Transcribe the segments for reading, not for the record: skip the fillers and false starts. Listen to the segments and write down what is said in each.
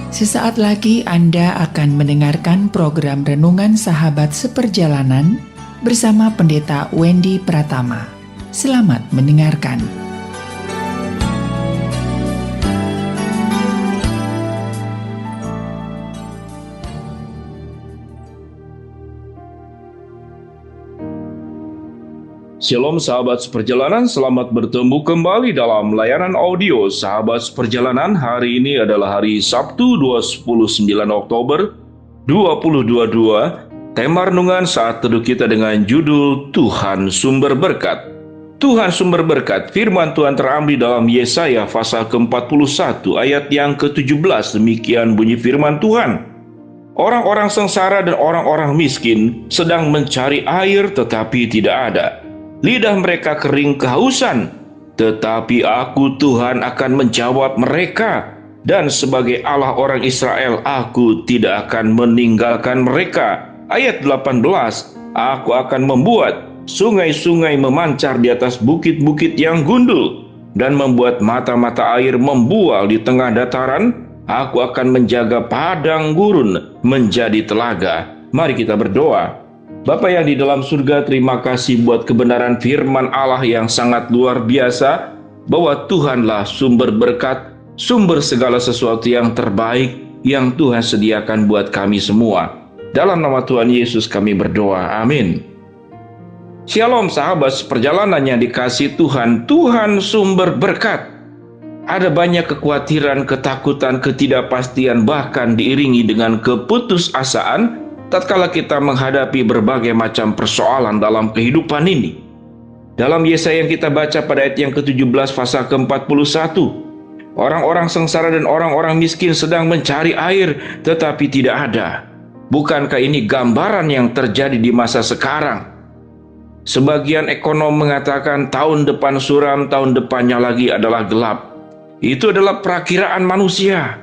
Sesaat lagi Anda akan mendengarkan program Renungan Sahabat Seperjalanan bersama Pendeta Wendy Pratama. Selamat mendengarkan. Shalom sahabat seperjalanan, selamat bertemu kembali dalam layanan audio sahabat seperjalanan. Hari ini adalah hari Sabtu 29 Oktober 2022. Tema renungan saat teduh kita dengan judul Tuhan Sumber Berkat. Tuhan Sumber Berkat, firman Tuhan terambil dalam Yesaya pasal ke-41 ayat yang ke-17. Demikian bunyi firman Tuhan. Orang-orang sengsara dan orang-orang miskin sedang mencari air tetapi tidak ada. Lidah mereka kering kehausan, tetapi aku Tuhan akan menjawab mereka, dan sebagai Allah orang Israel, aku tidak akan meninggalkan mereka. Ayat 18, aku akan membuat sungai-sungai memancar di atas bukit-bukit yang gundul, dan membuat mata-mata air membual di tengah dataran. Aku akan menjaga padang gurun menjadi telaga. Mari kita berdoa. Bapa yang di dalam surga, terima kasih buat kebenaran firman Allah yang sangat luar biasa, bahwa Tuhanlah sumber berkat, sumber segala sesuatu yang terbaik yang Tuhan sediakan buat kami semua. Dalam nama Tuhan Yesus kami berdoa, amin. Shalom sahabat seperjalanan yang dikasihi Tuhan, Tuhan sumber berkat. Ada banyak kekhawatiran, ketakutan, ketidakpastian, bahkan diiringi dengan keputusasaan tatkala kita menghadapi berbagai macam persoalan dalam kehidupan ini. Dalam Yesaya yang kita baca pada ayat yang ke-17 pasal ke-41, orang-orang sengsara dan orang-orang miskin sedang mencari air tetapi tidak ada. Bukankah ini gambaran yang terjadi di masa sekarang? Sebagian ekonom mengatakan tahun depan suram, tahun depannya lagi adalah gelap. Itu adalah perakiraan manusia.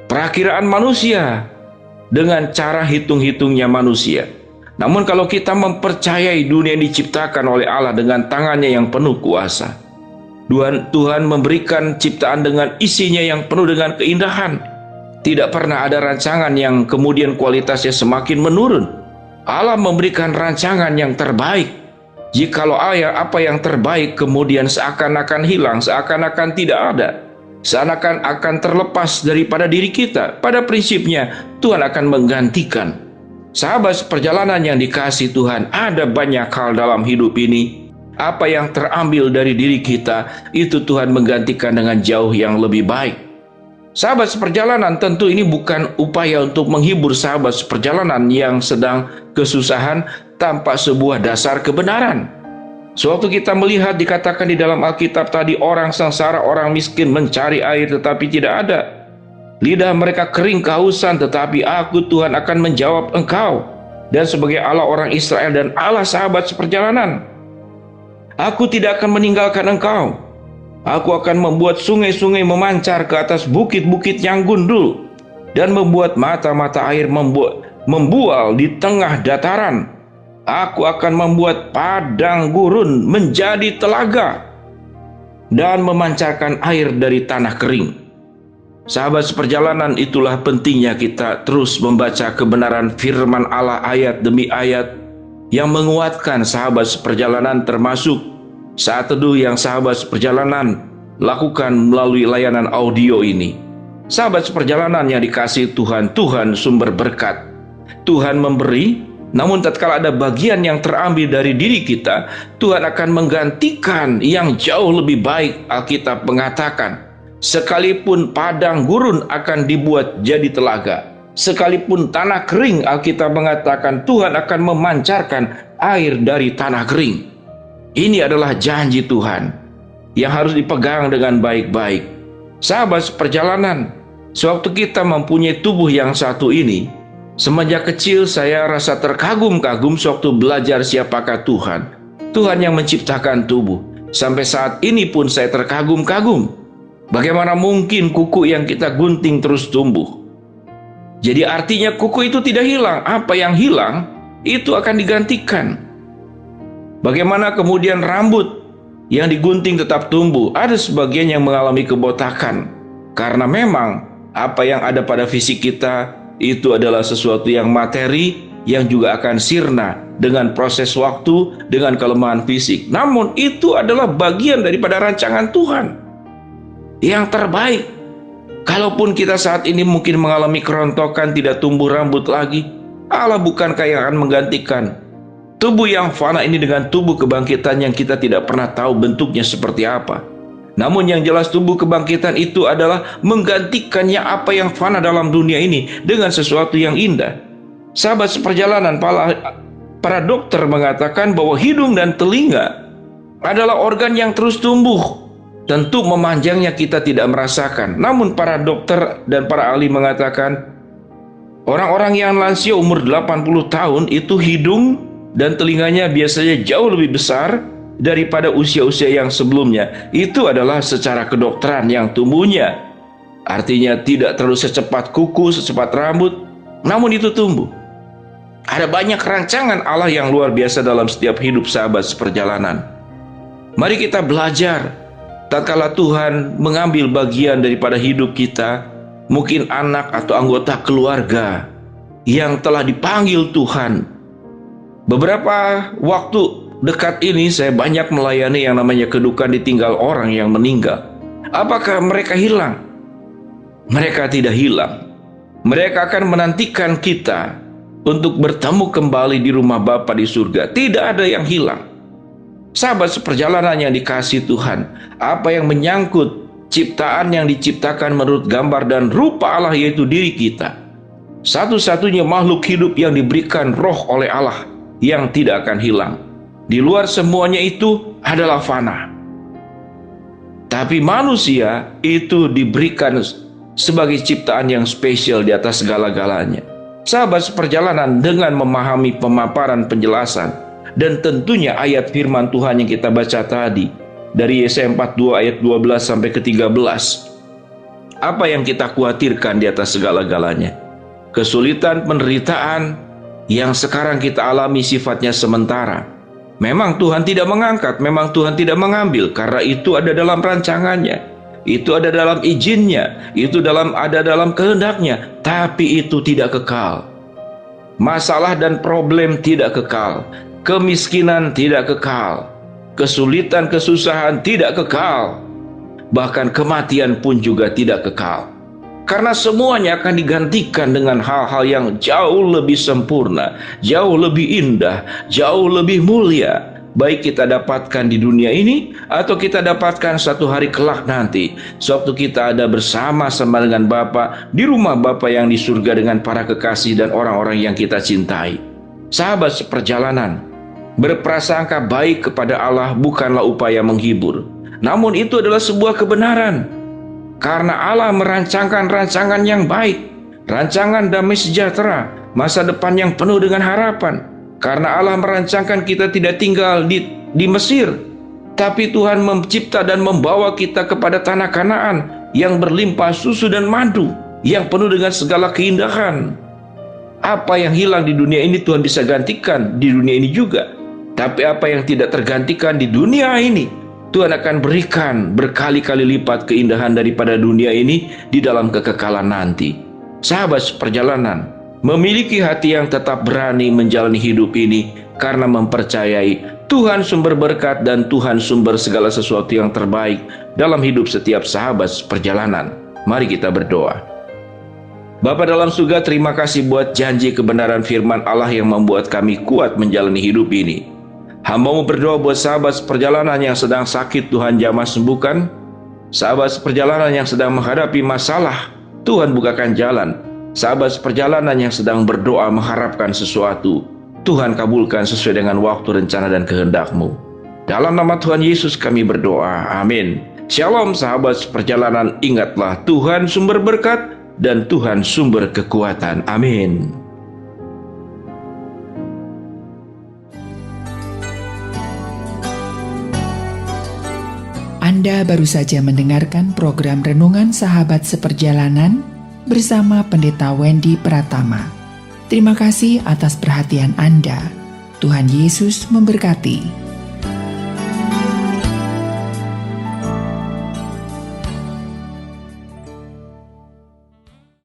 Perakiraan manusia dengan cara hitung-hitungnya manusia. Namun kalau kita mempercayai dunia yang diciptakan oleh Allah dengan tangannya yang penuh kuasa, Tuhan memberikan ciptaan dengan isinya yang penuh dengan keindahan. Tidak pernah ada rancangan yang kemudian kualitasnya semakin menurun. Allah memberikan rancangan yang terbaik. Jikalau apa yang terbaik kemudian seakan-akan hilang, seakan-akan tidak ada, seakan-akan terlepas daripada diri kita, pada prinsipnya Tuhan akan menggantikan. Sahabat seperjalanan yang dikasihi Tuhan, ada banyak hal dalam hidup ini. Apa yang terambil dari diri kita, itu Tuhan menggantikan dengan jauh yang lebih baik. Sahabat seperjalanan, tentu ini bukan upaya untuk menghibur sahabat seperjalanan yang sedang kesusahan tanpa sebuah dasar kebenaran. Sewaktu kita melihat dikatakan di dalam Alkitab tadi, orang sengsara, orang miskin mencari air tetapi tidak ada. Lidah mereka kering kehausan, tetapi aku Tuhan akan menjawab engkau, dan sebagai Allah orang Israel dan Allah sahabat seperjalanan, aku tidak akan meninggalkan engkau. Aku akan membuat sungai-sungai memancar ke atas bukit-bukit yang gundul, dan membuat mata-mata air membual di tengah dataran. Aku akan membuat padang gurun menjadi telaga, dan memancarkan air dari tanah kering. Sahabat seperjalanan, itulah pentingnya kita terus membaca kebenaran firman Allah ayat demi ayat yang menguatkan sahabat seperjalanan, termasuk saat teduh yang sahabat seperjalanan lakukan melalui layanan audio ini. Sahabat seperjalanan yang dikasihi Tuhan, Tuhan sumber berkat. Tuhan memberi, namun tatkala ada bagian yang terambil dari diri kita, Tuhan akan menggantikan yang jauh lebih baik. Alkitab mengatakan, sekalipun padang gurun akan dibuat jadi telaga, sekalipun tanah kering, Alkitab mengatakan Tuhan akan memancarkan air dari tanah kering. Ini adalah janji Tuhan yang harus dipegang dengan baik-baik. Sahabat seperjalanan, sewaktu kita mempunyai tubuh yang satu ini, semenjak kecil saya rasa terkagum-kagum sewaktu belajar siapakah Tuhan. Tuhan yang menciptakan tubuh. Sampai saat ini pun saya terkagum-kagum. Bagaimana mungkin kuku yang kita gunting terus tumbuh? Jadi artinya kuku itu tidak hilang. Apa yang hilang itu akan digantikan. Bagaimana kemudian rambut yang digunting tetap tumbuh? Ada sebagian yang mengalami kebotakan karena memang Apa yang ada pada fisik kita itu adalah sesuatu yang materi, yang juga akan sirna dengan proses waktu, dengan kelemahan fisik. Namun itu adalah bagian daripada rancangan Tuhan yang terbaik. Kalaupun kita saat ini mungkin mengalami kerontokan, tidak tumbuh rambut lagi, Allah bukankah yang akan menggantikan tubuh yang fana ini dengan tubuh kebangkitan yang kita tidak pernah tahu bentuknya seperti apa. Namun yang jelas tubuh kebangkitan itu adalah menggantikannya apa yang fana dalam dunia ini dengan sesuatu yang indah. Sahabat seperjalanan, para dokter mengatakan bahwa hidung dan telinga adalah organ yang terus tumbuh. Tentu memanjangnya kita tidak merasakan. Namun para dokter dan para ahli mengatakan orang-orang yang lansia umur 80 tahun itu hidung dan telinganya biasanya jauh lebih besar daripada usia-usia yang sebelumnya. Itu adalah secara kedokteran yang tumbuhnya. Artinya tidak terlalu secepat kuku, secepat rambut, namun itu tumbuh. Ada banyak rancangan Allah yang luar biasa dalam setiap hidup sahabat seperjalanan. Mari kita belajar. Tatkala Tuhan mengambil bagian daripada hidup kita, mungkin anak atau anggota keluarga yang telah dipanggil Tuhan. Beberapa waktu dekat ini saya banyak melayani yang namanya kedukaan ditinggal orang yang meninggal. Apakah mereka hilang? Mereka tidak hilang. Mereka akan menantikan kita untuk bertemu kembali di rumah Bapa di surga. Tidak ada yang hilang. Sahabat seperjalanan yang dikasihi Tuhan, apa yang menyangkut ciptaan yang diciptakan menurut gambar dan rupa Allah, yaitu diri kita, satu-satunya makhluk hidup yang diberikan roh oleh Allah yang tidak akan hilang. Di luar semuanya itu adalah fana. Tapi manusia itu diberikan sebagai ciptaan yang spesial di atas segala-galanya. Sahabat seperjalanan, dengan memahami pemaparan penjelasan dan tentunya ayat firman Tuhan yang kita baca tadi dari Yesaya 42 ayat 12 sampai ke 13, apa yang kita khawatirkan di atas segala-galanya? Kesulitan, penderitaan yang sekarang kita alami sifatnya sementara. Memang Tuhan tidak mengangkat, memang Tuhan tidak mengambil, karena itu ada dalam rancangannya, itu ada dalam izinnya, itu ada dalam kehendaknya. Tapi itu tidak kekal. Masalah dan problem tidak kekal. Kemiskinan tidak kekal. Kesulitan, kesusahan tidak kekal. Bahkan kematian pun juga tidak kekal. Karena semuanya akan digantikan dengan hal-hal yang jauh lebih sempurna, jauh lebih indah, jauh lebih mulia. Baik kita dapatkan di dunia ini atau kita dapatkan satu hari kelak nanti, sewaktu kita ada bersama-sama dengan Bapa di rumah Bapa yang di surga dengan para kekasih dan orang-orang yang kita cintai. Sahabat seperjalanan, berprasangka baik kepada Allah bukanlah upaya menghibur, namun itu adalah sebuah kebenaran. Karena Allah merancangkan rancangan yang baik, rancangan damai sejahtera, masa depan yang penuh dengan harapan. Karena Allah merancangkan kita tidak tinggal di Mesir, tapi Tuhan mencipta dan membawa kita kepada tanah Kanaan yang berlimpah susu dan madu, yang penuh dengan segala keindahan. Apa yang hilang di dunia ini Tuhan bisa gantikan di dunia ini juga. Tapi apa yang tidak tergantikan di dunia ini, Tuhan akan berikan berkali-kali lipat keindahan daripada dunia ini di dalam kekekalan nanti. Sahabat seperjalanan, memiliki hati yang tetap berani menjalani hidup ini karena mempercayai Tuhan sumber berkat dan Tuhan sumber segala sesuatu yang terbaik dalam hidup setiap sahabat seperjalanan. Mari kita berdoa. Bapa dalam surga, terima kasih buat janji kebenaran firman Allah yang membuat kami kuat menjalani hidup ini. Hamba-Mu berdoa buat sahabat seperjalanan yang sedang sakit, Tuhan jamah sembuhkan. Sahabat seperjalanan yang sedang menghadapi masalah, Tuhan bukakan jalan. Sahabat seperjalanan yang sedang berdoa mengharapkan sesuatu, Tuhan kabulkan sesuai dengan waktu, rencana, dan kehendak-Mu. Dalam nama Tuhan Yesus kami berdoa, amin. Shalom sahabat seperjalanan, ingatlah Tuhan sumber berkat dan Tuhan sumber kekuatan, amin. Anda baru saja mendengarkan program Renungan Sahabat Seperjalanan bersama Pendeta Wendy Pratama. Terima kasih atas perhatian Anda. Tuhan Yesus memberkati.